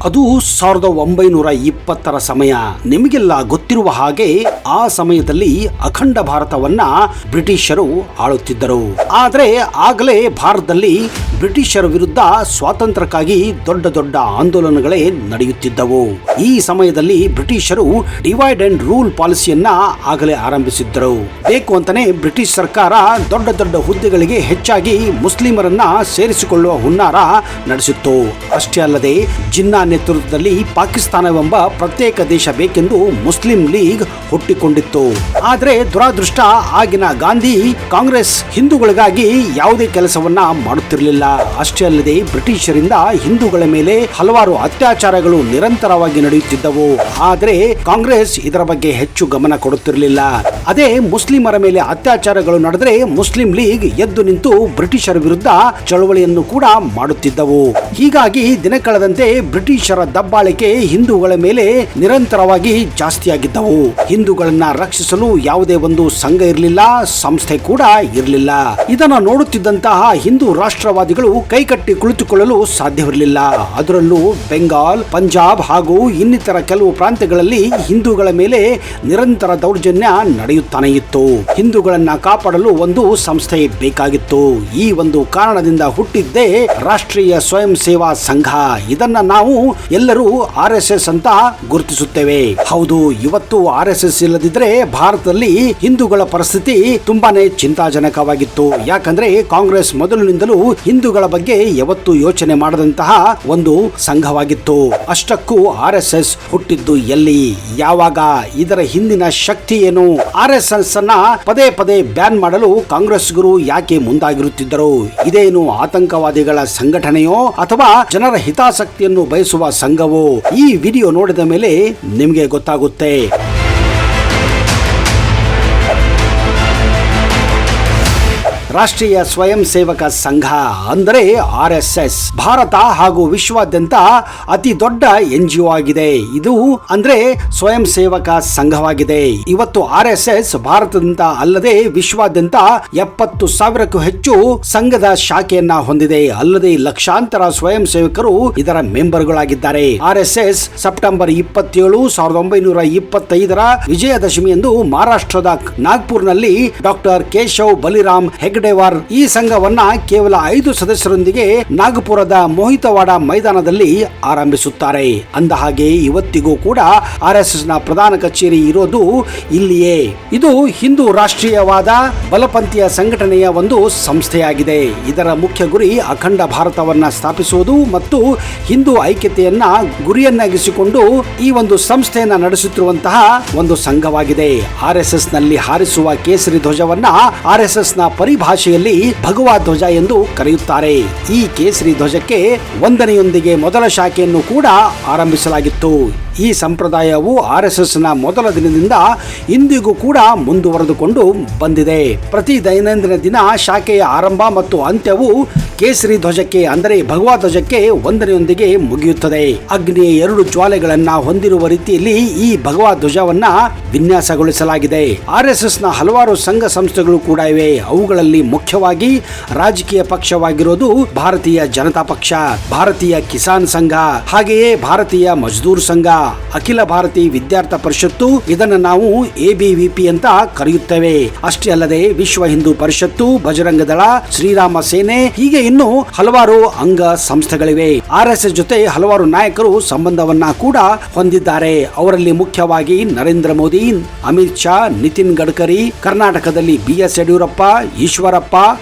ಅದು 1920ರ ಸಮಯ. ನಿಮಗೆಲ್ಲ ಗೊತ್ತಿರುವ ಹಾಗೆ ಆ ಸಮಯದಲ್ಲಿ ಅಖಂಡ ಭಾರತವನ್ನ ಬ್ರಿಟಿಷರು ಆಳುತ್ತಿದ್ದರು. ಆದರೆ ಆಗಲೇ ಭಾರತದಲ್ಲಿ ಬ್ರಿಟಿಷರ ವಿರುದ್ಧ ಸ್ವಾತಂತ್ರ್ಯಕ್ಕಾಗಿ ದೊಡ್ಡ ದೊಡ್ಡ ಆಂದೋಲನಗಳೇ ನಡೆಯುತ್ತಿದ್ದವು. ಈ ಸಮಯದಲ್ಲಿ ಬ್ರಿಟಿಷರು ಡಿವೈಡ್ ಅಂಡ್ ರೂಲ್ ಪಾಲಿಸಿಯನ್ನ ಆಗಲೇ ಆರಂಭಿಸಿದ್ದರು. ಬೇಕು ಅಂತಾನೆ ಬ್ರಿಟಿಷ್ ಸರ್ಕಾರ ದೊಡ್ಡ ದೊಡ್ಡ ಹುದ್ದೆಗಳಿಗೆ ಹೆಚ್ಚಾಗಿ ಮುಸ್ಲಿಮರನ್ನ ಸೇರಿಸಿಕೊಳ್ಳುವ ಹುನ್ನಾರ ನಡೆಸಿತ್ತು. ಅಷ್ಟೇ ಅಲ್ಲದೆ ಜಿನ್ನಾ ನೇತೃತ್ವದಲ್ಲಿ ಪಾಕಿಸ್ತಾನವೆಂಬ ಪ್ರತ್ಯೇಕ ದೇಶ ಬೇಕೆಂದು ಮುಸ್ಲಿಂ ಲೀಗ್ ಹುಟ್ಟಿಕೊಂಡಿತ್ತು. ಆದರೆ ದುರಾದೃಷ್ಟ, ಆಗಿನ ಗಾಂಧಿ ಕಾಂಗ್ರೆಸ್ ಹಿಂದೂಗಳಿಗಾಗಿ ಯಾವುದೇ ಕೆಲಸವನ್ನ ಮಾಡುತ್ತಿರಲಿಲ್ಲ. ಅಷ್ಟೇ ಅಲ್ಲದೆ ಬ್ರಿಟಿಷರಿಂದ ಹಿಂದೂಗಳ ಮೇಲೆ ಹಲವಾರು ಅತ್ಯಾಚಾರಗಳು ನಿರಂತರವಾಗಿ ನಡೆಯುತ್ತಿದ್ದವು. ಆದರೆ ಕಾಂಗ್ರೆಸ್ ಇದರ ಬಗ್ಗೆ ಹೆಚ್ಚು ಗಮನ ಕೊಡುತ್ತಿರಲಿಲ್ಲ. ಅದೇ ಮುಸ್ಲಿಮರ ಮೇಲೆ ಅತ್ಯಾಚಾರಗಳು ನಡೆದರೆ ಮುಸ್ಲಿಂ ಲೀಗ್ ಎದ್ದು ನಿಂತು ಬ್ರಿಟಿಷರ ವಿರುದ್ಧ ಚಳವಳಿಯನ್ನು ಕೂಡ ಮಾಡುತ್ತಿದ್ದವು. ಹೀಗಾಗಿ ದಿನ ಕಳೆದಂತೆ ಬ್ರಿಟಿಷರ ದಬ್ಬಾಳಿಕೆ ಹಿಂದೂಗಳ ಮೇಲೆ ನಿರಂತರವಾಗಿ ಜಾಸ್ತಿಯಾಗಿದ್ದವು. ಹಿಂದೂಗಳನ್ನ ರಕ್ಷಿಸಲು ಯಾವುದೇ ಒಂದು ಸಂಘ ಇರಲಿಲ್ಲ, ಸಂಸ್ಥೆ ಕೂಡ ಇರಲಿಲ್ಲ. ಇದನ್ನು ನೋಡುತ್ತಿದ್ದಂತಹ ಹಿಂದೂ ರಾಷ್ಟ್ರವಾದಿಗಳು ಕೈಕಟ್ಟಿ ಕುಳಿತುಕೊಳ್ಳಲು ಸಾಧ್ಯವಿರಲಿಲ್ಲ. ಅದರಲ್ಲೂ ಬೆಂಗಾಲ್, ಪಂಜಾಬ್ ಹಾಗೂ ಇನ್ನಿತರ ಕೆಲವು ಪ್ರಾಂತ್ಯಗಳಲ್ಲಿ ಹಿಂದೂಗಳ ಮೇಲೆ ನಿರಂತರ ದೌರ್ಜನ್ಯ ನಡೆಯುತ್ತಾನೆ ಇತ್ತು. ಹಿಂದೂಗಳನ್ನ ಕಾಪಾಡಲು ಒಂದು ಸಂಸ್ಥೆ ಬೇಕಾಗಿತ್ತು. ಈ ಒಂದು ಕಾರಣದಿಂದ ಹುಟ್ಟಿದ್ದೇ ರಾಷ್ಟ್ರೀಯ ಸ್ವಯಂ ಸೇವಾ ಸಂಘ. ಇದನ್ನ ನಾವು ಎಲ್ಲರೂ RSS ಅಂತ ಗುರುತಿಸುತ್ತೇವೆ. ಹೌದು, ಇವತ್ತು RSS ಇಲ್ಲದಿದ್ರೆ ಭಾರತದಲ್ಲಿ ಹಿಂದೂಗಳ ಪರಿಸ್ಥಿತಿ ತುಂಬಾನೇ ಚಿಂತಾಜನಕವಾಗಿತ್ತು. ಯಾಕಂದ್ರೆ ಕಾಂಗ್ರೆಸ್ ಮೊದಲಿನಿಂದಲೂ ಹಿಂದೂಗಳ ಬಗ್ಗೆ ಯಾವತ್ತೂ ಯೋಚನೆ ಮಾಡದಂತಹ ಒಂದು ಸಂಘವಾಗಿತ್ತು. ಅಷ್ಟಕ್ಕೂ RSS ಹುಟ್ಟಿದ್ದು ಎಲ್ಲಿ, ಯಾವಾಗ, ಇದರ ಹಿಂದಿನ ಶಕ್ತಿ ಏನು? RSS ಅನ್ನ ಪದೇ ಪದೇ ಬ್ಯಾನ್ ಮಾಡಲು ಕಾಂಗ್ರೆಸ್ಗರು ಯಾಕೆ ಮುಂದಾಗಿರುತ್ತಿದ್ದರು? ಇದೇನು ಆತಂಕವಾದಿಗಳ ಸಂಘಟನೆಯೋ ಅಥವಾ ಜನರ ಹಿತಾಸಕ್ತಿಯನ್ನು ಬಯಸುವ ಸಂಘವೋ? ಈ ವಿಡಿಯೋ ನೋಡಿದ ಮೇಲೆ ನಿಮಗೆ ಗೊತ್ತಾಗುತ್ತೆ. ರಾಷ್ಟ್ರೀಯ ಸ್ವಯಂ ಸೇವಕ ಸಂಘ ಅಂದರೆ RSS ಭಾರತ ಹಾಗೂ ವಿಶ್ವಾದ್ಯಂತ ಅತಿ ದೊಡ್ಡ NGO ಆಗಿದೆ. ಇದು ಅಂದ್ರೆ ಸ್ವಯಂ ಸೇವಕ ಸಂಘವಾಗಿದೆ. ಇವತ್ತು RSS ಭಾರತದಿಂದ ಅಲ್ಲದೆ ವಿಶ್ವಾದ್ಯಂತ 70,000ಕ್ಕೂ ಹೆಚ್ಚು ಸಂಘದ ಶಾಖೆಯನ್ನ ಹೊಂದಿದೆ. ಅಲ್ಲದೆ ಲಕ್ಷಾಂತರ ಸ್ವಯಂ ಸೇವಕರು ಇದರ ಮೆಂಬರ್ಗಳಾಗಿದ್ದಾರೆ. RSS ಸೆಪ್ಟೆಂಬರ್ 27, 1925ರ ವಿಜಯದಶಮಿಯಂದು ಮಹಾರಾಷ್ಟ್ರದ ನಾಗ್ಪುರ್ನಲ್ಲಿ ಡಾಕ್ಟರ್ ಕೇಶವ್ ಬಲಿರಾಮ್ ಹೆಗ್ಡೆ ಈ ಸಂಘವನ್ನ ಕೇವಲ 5 ಸದಸ್ಯರೊಂದಿಗೆ ನಾಗಪುರದ ಮೋಹಿತವಾಡ ಮೈದಾನದಲ್ಲಿ ಆರಂಭಿಸುತ್ತಾರೆ. ಅಂದ ಹಾಗೆ ಇವತ್ತಿಗೂ ಕೂಡ RSS ನ ಪ್ರಧಾನ ಕಚೇರಿ ಇರೋದು ಇಲ್ಲಿಯೇ. ಇದು ಹಿಂದೂ ರಾಷ್ಟ್ರೀಯವಾದ ಬಲಪಂಥೀಯ ಸಂಘಟನೆಯ ಒಂದು ಸಂಸ್ಥೆಯಾಗಿದೆ. ಇದರ ಮುಖ್ಯ ಗುರಿ ಅಖಂಡ ಭಾರತವನ್ನ ಸ್ಥಾಪಿಸುವುದು ಮತ್ತು ಹಿಂದೂ ಐಕ್ಯತೆಯನ್ನ ಗುರಿಯನ್ನಾಗಿಸಿಕೊಂಡು ಈ ಒಂದು ಸಂಸ್ಥೆಯನ್ನ ನಡೆಸುತ್ತಿರುವಂತಹ ಒಂದು ಸಂಘವಾಗಿದೆ. RSS ನಲ್ಲಿ ಹಾರಿಸುವ ಕೇಸರಿ ಧ್ವಜವನ್ನ RSS ನ ಪರಿಭಾಷೆಯಲ್ಲಿ ಭಗವಾ ಧ್ವಜ ಎಂದು ಕರೆಯುತ್ತಾರೆ. ಈ ಕೇಸರಿ ಧ್ವಜಕ್ಕೆ ವಂದನೆಯೊಂದಿಗೆ ಮೊದಲ ಶಾಖೆಯನ್ನು ಕೂಡ ಆರಂಭಿಸಲಾಗಿತ್ತು. ಈ ಸಂಪ್ರದಾಯವು RSS ನ ಮೊದಲ ದಿನದಿಂದ ಇಂದಿಗೂ ಕೂಡ ಮುಂದುವರೆದುಕೊಂಡು ಬಂದಿದೆ. ಪ್ರತಿ ದೈನಂದಿನ ದಿನ ಶಾಖೆಯ ಆರಂಭ ಮತ್ತು ಅಂತ್ಯವು ಕೇಸರಿ ಧ್ವಜಕ್ಕೆ ಅಂದರೆ ಭಗವಾ ಧ್ವಜಕ್ಕೆ ವಂದನೆಯೊಂದಿಗೆ ಮುಗಿಯುತ್ತದೆ. ಅಗ್ನಿಯ 2 ಜ್ವಾಲೆಗಳನ್ನ ಹೊಂದಿರುವ ರೀತಿಯಲ್ಲಿ ಈ ಭಗವಾ ಧ್ವಜವನ್ನ ವಿನ್ಯಾಸಗೊಳಿಸಲಾಗಿದೆ. RSS ನ ಹಲವಾರು ಸಂಘ ಸಂಸ್ಥೆಗಳು ಕೂಡ ಇವೆ. ಅವುಗಳಲ್ಲಿ ಮುಖ್ಯವಾಗಿ ರಾಜಕೀಯ ಪಕ್ಷವಾಗಿರೋದು ಭಾರತೀಯ ಜನತಾ ಪಕ್ಷ, ಭಾರತೀಯ ಕಿಸಾನ್ ಸಂಘ, ಹಾಗೆಯೇ ಭಾರತೀಯ ಮಜ್ದೂರ್ ಸಂಘ, ಅಖಿಲ ಭಾರತೀಯ ವಿದ್ಯಾರ್ಥಿ ಪರಿಷತ್ತು, ಇದನ್ನು ನಾವು ABVP ಅಂತ ಕರೆಯುತ್ತೇವೆ. ಅಷ್ಟೇ ಅಲ್ಲದೆ ವಿಶ್ವ ಹಿಂದೂ ಪರಿಷತ್ತು, ಬಜರಂಗ ದಳ, ಶ್ರೀರಾಮ ಸೇನೆ, ಹೀಗೆ ಇನ್ನು ಹಲವಾರು ಅಂಗ ಸಂಸ್ಥೆಗಳಿವೆ. RSS ಜೊತೆ ಹಲವಾರು ನಾಯಕರು ಸಂಬಂಧವನ್ನ ಕೂಡ ಹೊಂದಿದ್ದಾರೆ. ಅವರಲ್ಲಿ ಮುಖ್ಯವಾಗಿ ನರೇಂದ್ರ ಮೋದಿ, ಅಮಿತ್ ಶಾ, ನಿತಿನ್ ಗಡ್ಕರಿ, ಕರ್ನಾಟಕದಲ್ಲಿ BS Yediyurappa, Eshwarappa,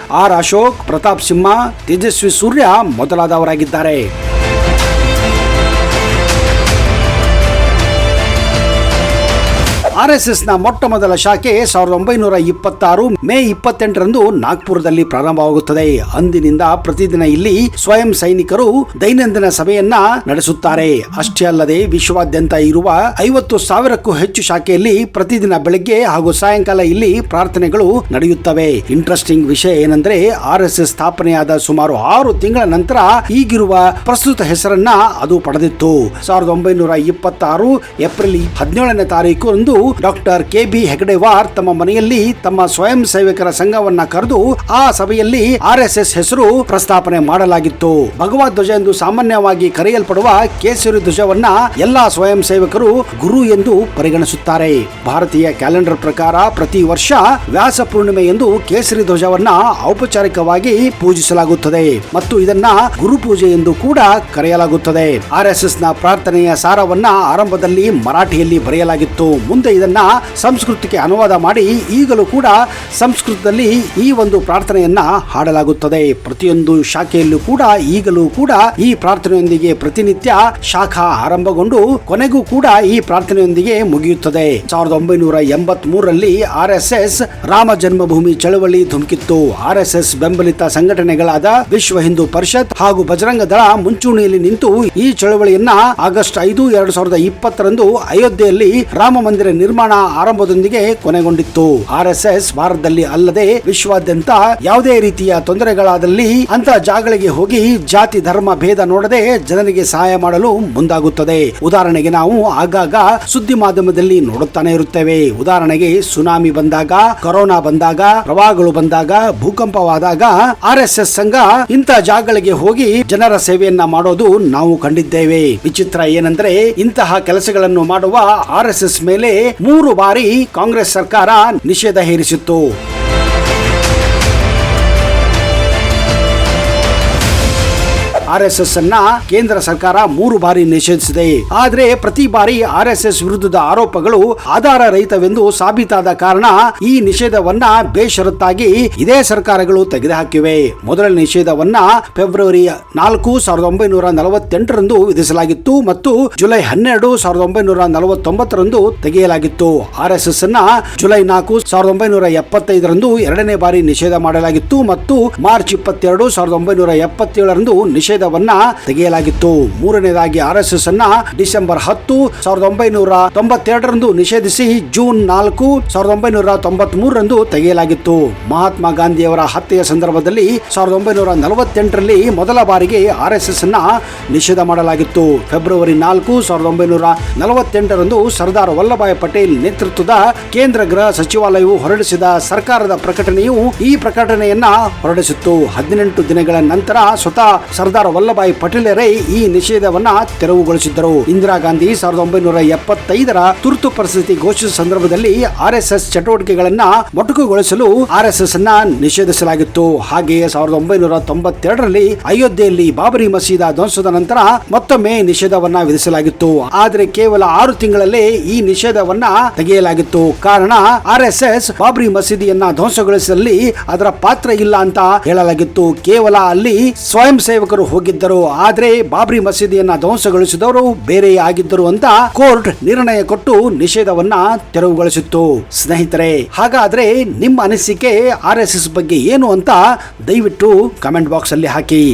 R Ashok, Pratap Simha, Tejasvi Surya ಮೊದಲಾದವರಾಗಿದ್ದಾರೆ. RSS ನ ಮೊಟ್ಟ ಮೊದಲ ಶಾಖೆ 1926 ಮೇ 28ರಂದು ನಾಗ್ಪುರದಲ್ಲಿ ಪ್ರಾರಂಭವಾಗುತ್ತದೆ. ಅಂದಿನಿಂದ ಪ್ರತಿದಿನ ಇಲ್ಲಿ ಸ್ವಯಂ ಸೈನಿಕರು ದೈನಂದಿನ ಸಭೆಯನ್ನ ನಡೆಸುತ್ತಾರೆ. ಅಷ್ಟೇ ಅಲ್ಲದೆ ವಿಶ್ವಾದ್ಯಂತ ಇರುವ 50,000ಕ್ಕೂ ಹೆಚ್ಚು ಶಾಖೆಯಲ್ಲಿ ಪ್ರತಿದಿನ ಬೆಳಗ್ಗೆ ಹಾಗೂ ಸಾಯಂಕಾಲ ಇಲ್ಲಿ ಪ್ರಾರ್ಥನೆಗಳು ನಡೆಯುತ್ತವೆ. ಇಂಟ್ರೆಸ್ಟಿಂಗ್ ವಿಷಯ ಏನಂದ್ರೆ RSS ಸ್ಥಾಪನೆಯಾದ ಸುಮಾರು 6 ತಿಂಗಳ ನಂತರ ಈಗಿರುವ ಪ್ರಸ್ತುತ ಹೆಸರನ್ನ ಅದು ಪಡೆದಿತ್ತು. 1926 ಏಪ್ರಿಲ್ 17ನೇ ತಾರೀಕು ಡಾಕ್ಟರ್ ಕೆ.ಬಿ. ಹೆಗಡೆವಾರ್ ತಮ್ಮ ಮನೆಯಲ್ಲಿ ತಮ್ಮ ಸ್ವಯಂ ಸೇವಕರ ಸಂಘವನ್ನ ಕರೆದು ಆ ಸಭೆಯಲ್ಲಿ ಆರ್ಎಸ್ಎಸ್ ಹೆಸರು ಪ್ರಸ್ತಾಪನೆ ಮಾಡಲಾಗಿತ್ತು. ಭಗವದ್ ಧ್ವಜ ಎಂದು ಸಾಮಾನ್ಯವಾಗಿ ಕರೆಯಲ್ಪಡುವ ಕೇಸರಿ ಧ್ವಜವನ್ನ ಎಲ್ಲಾ ಸ್ವಯಂ ಸೇವಕರು ಗುರು ಎಂದು ಪರಿಗಣಿಸುತ್ತಾರೆ. ಭಾರತೀಯ ಕ್ಯಾಲೆಂಡರ್ ಪ್ರಕಾರ ಪ್ರತಿ ವರ್ಷ ವ್ಯಾಸ ಪೂರ್ಣಿಮೆ ಎಂದು ಕೇಸರಿ ಧ್ವಜವನ್ನ ಔಪಚಾರಿಕವಾಗಿ ಪೂಜಿಸಲಾಗುತ್ತದೆ ಮತ್ತು ಇದನ್ನ ಗುರು ಪೂಜೆ ಎಂದು ಕೂಡ ಕರೆಯಲಾಗುತ್ತದೆ. ಆರ್ಎಸ್ಎಸ್ ನ ಪ್ರಾರ್ಥನೆಯ ಸಾರವನ್ನ ಆರಂಭದಲ್ಲಿ ಮರಾಠಿಯಲ್ಲಿ ಬರೆಯಲಾಗಿತ್ತು. ಮುಂದೆ ಇದನ್ನ ಸಂಸ್ಕೃತಕ್ಕೆ ಅನುವಾದ ಮಾಡಿ ಈಗಲೂ ಕೂಡ ಸಂಸ್ಕೃತದಲ್ಲಿ ಈ ಒಂದು ಪ್ರಾರ್ಥನೆಯನ್ನ ಹಾಡಲಾಗುತ್ತದೆ. ಪ್ರತಿಯೊಂದು ಶಾಖೆಯಲ್ಲೂ ಕೂಡ ಈಗಲೂ ಕೂಡ ಈ ಪ್ರಾರ್ಥನೆಯೊಂದಿಗೆ ಪ್ರತಿನಿತ್ಯ ಶಾಖಾ ಆರಂಭಗೊಂಡು ಕೊನೆಗೂ ಕೂಡ ಈ ಪ್ರಾರ್ಥನೆಯೊಂದಿಗೆ ಮುಗಿಯುತ್ತದೆ. 1983ರಲ್ಲಿ ಆರ್ಎಸ್ಎಸ್ ರಾಮ ಜನ್ಮಭೂಮಿ ಚಳವಳಿ ಧುಮುಕಿತ್ತು. ಆರ್ಎಸ್ಎಸ್ ಬೆಂಬಲಿತ ಸಂಘಟನೆಗಳಾದ ವಿಶ್ವ ಹಿಂದೂ ಪರಿಷತ್ ಹಾಗೂ ಬಜರಂಗ ದಳ ಮುಂಚೂಣಿಯಲ್ಲಿ ನಿಂತು ಈ ಚಳವಳಿಯನ್ನ ಆಗಸ್ಟ್ 5, 2020ರಂದು ಅಯೋಧ್ಯೆಯಲ್ಲಿ ರಾಮ ಮಂದಿರ ನಿರ್ಮಾಣ ಆರಂಭದೊಂದಿಗೆ ಕೊನೆಗೊಂಡಿತ್ತು. ಆರ್ಎಸ್ಎಸ್ ಭಾರತದಲ್ಲಿ ಅಲ್ಲದೆ ವಿಶ್ವಾದ್ಯಂತ ಯಾವುದೇ ರೀತಿಯ ತೊಂದರೆಗಳಾದಲ್ಲಿ ಅಂತ ಜಾಗಗಳಿಗೆ ಹೋಗಿ ಜಾತಿ ಧರ್ಮ ಭೇದ ನೋಡದೆ ಜನರಿಗೆ ಸಹಾಯ ಮಾಡಲು ಮುಂದಾಗುತ್ತದೆ. ಉದಾಹರಣೆಗೆ ನಾವು ಆಗಾಗ ಸುದ್ದಿ ಮಾಧ್ಯಮದಲ್ಲಿ ನೋಡುತ್ತಾನೆ ಇರುತ್ತೇವೆ. ಉದಾಹರಣೆಗೆ ಸುನಾಮಿ ಬಂದಾಗ, ಕೊರೋನಾ ಬಂದಾಗ, ಪ್ರವಾಹಗಳು ಬಂದಾಗ, ಭೂಕಂಪವಾದಾಗ ಆರ್ಎಸ್ಎಸ್ ಸಂಘ ಇಂಥ ಜಾಗಗಳಿಗೆ ಹೋಗಿ ಜನರ ಸೇವೆಯನ್ನ ಮಾಡೋದು ನಾವು ಕಂಡಿದ್ದೇವೆ. ವಿಚಿತ್ರ ಏನಂದ್ರೆ ಇಂತಹ ಕೆಲಸಗಳನ್ನು ಮಾಡುವ ಆರ್ಎಸ್ಎಸ್ ಮೇಲೆ 3 ಬಾರಿ ಕಾಂಗ್ರೆಸ್ ಸರ್ಕಾರ ನಿಷೇಧ ಹೇರಿಸಿತ್ತು. ಆರ್ಎಸ್ಎಸ್ ಅನ್ನ ಕೇಂದ್ರ ಸರ್ಕಾರ 3 ಬಾರಿ ನಿಷೇಧಿಸಿದೆ. ಆದರೆ ಪ್ರತಿ ಬಾರಿ ಆರ್ಎಸ್ಎಸ್ ವಿರುದ್ಧದ ಆರೋಪಗಳು ಆಧಾರ ರಹಿತವೆಂದು ಸಾಬೀತಾದ ಕಾರಣ ಈ ನಿಷೇಧವನ್ನ ಬೇಷರತ್ತಾಗಿ ಇದೇ ಸರ್ಕಾರಗಳು ತೆಗೆದುಹಾಕಿವೆ. ಮೊದಲ ನಿಷೇಧವನ್ನ ಫೆಬ್ರವರಿ 4, 1948ರಂದು ವಿಧಿಸಲಾಗಿತ್ತು ಮತ್ತು ಜುಲೈ 12, 1949ರಂದು ತೆಗೆಯಲಾಗಿತ್ತು. ಆರ್ಎಸ್ಎಸ್ ಅನ್ನ ಜುಲೈ 4, 1975ರಂದು ಎರಡನೇ ಬಾರಿ ನಿಷೇಧ ಮಾಡಲಾಗಿತ್ತು ಮತ್ತು ಮಾರ್ಚ್ 22, 1977ರಂದು ನಿಷೇಧವನ್ನ ತೆಗೆಯಲಾಗಿತ್ತು. ಮೂರನೇದಾಗಿ ಆರ್ಎಸ್ಎಸ್ ಅನ್ನ ಡಿಸೆಂಬರ್ 10, 1992ರಂದು ನಿಷೇಧಿಸಿ ಜೂನ್ 4, 1993ರಂದು ತೆಗೆಯಲಾಗಿತ್ತು. ಮಹಾತ್ಮ ಗಾಂಧಿಯವರ ಹತ್ಯೆಯ ಸಂದರ್ಭದಲ್ಲಿ 1948ರಲ್ಲಿ ಮೊದಲ ಬಾರಿಗೆ ಆರ್ಎಸ್ಎಸ್ ಅನ್ನ ನಿಷೇಧ ಮಾಡಲಾಗಿತ್ತು. ಫೆಬ್ರವರಿ 4, 1948ರಂದು ಸರ್ದಾರ್ ವಲ್ಲಭಾಯ್ ಪಟೇಲ್ ನೇತೃತ್ವದ ಕೇಂದ್ರ ಗೃಹ ಸಚಿವಾಲಯವು ಹೊರಡಿಸಿದ ಸರ್ಕಾರದ ಪ್ರಕಟಣೆಯು ಈ ಪ್ರಕಟಣೆಯನ್ನ ಹೊರಡಿಸಿತ್ತು. 18 ದಿನಗಳ ನಂತರ ಸ್ವತಃ ಸರ್ದಾರ್ ವಲ್ಲಭಾಯ್ ಪಟೇಲರೇ ಈ ನಿಷೇಧವನ್ನ ತೆರವುಗೊಳಿಸಿದ್ದರು. ಇಂದಿರಾ ಗಾಂಧಿ 1975ರ ತುರ್ತು ಪರಿಸ್ಥಿತಿ ಘೋಷಿಸಿದ ಸಂದರ್ಭದಲ್ಲಿ ಆರ್ಎಸ್ಎಸ್ ಚಟುವಟಿಕೆಗಳನ್ನ ಮೊಟಕುಗೊಳಿಸಲು ಆರ್ಎಸ್ಎಸ್ ಅನ್ನ ನಿಷೇಧಿಸಲಾಗಿತ್ತು. ಹಾಗೆಯೇ 1992ರಲ್ಲಿ ಅಯೋಧ್ಯೆಯಲ್ಲಿ ಬಾಬರಿ ಮಸೀದಿ ಧ್ವಂಸದ ನಂತರ ಮತ್ತೊಮ್ಮೆ ನಿಷೇಧವನ್ನ ವಿಧಿಸಲಾಗಿತ್ತು. ಆದರೆ ಕೇವಲ 6 ತಿಂಗಳಲ್ಲೇ ಈ ನಿಷೇಧವನ್ನ ತೆಗೆಯಲಾಗಿತ್ತು. ಕಾರಣ ಆರ್ಎಸ್ಎಸ್ ಬಾಬರಿ ಮಸೀದಿಯನ್ನ ಧ್ವಂಸಗೊಳಿಸಲಿ ಅದರ ಪಾತ್ರ ಇಲ್ಲ ಅಂತ ಹೇಳಲಾಗಿತ್ತು. ಕೇವಲ ಅಲ್ಲಿ ಸ್ವಯಂ ಸೇವಕರು ಹೋಗಿದ್ದರು, ಆದ್ರೆ ಬಾಬರಿ ಮಸೀದಿಯನ್ನ ಧ್ವಂಸಗೊಳಿಸಿದವರು ಬೇರೆ ಆಗಿದ್ದರು ಅಂತ ಕೋರ್ಟ್ ನಿರ್ಣಯ ಕೊಟ್ಟು ನಿಷೇಧವನ್ನ ತೆರವುಗೊಳಿಸಿತ್ತು. ಸ್ನೇಹಿತರೆ, ಹಾಗಾದ್ರೆ ನಿಮ್ಮ ಅನಿಸಿಕೆ ಆರ್ಎಸ್ಎಸ್ ಬಗ್ಗೆ ಏನು ಅಂತ ದಯವಿಟ್ಟು ಕಮೆಂಟ್ ಬಾಕ್ಸ್ ಅಲ್ಲಿ ಹಾಕಿ.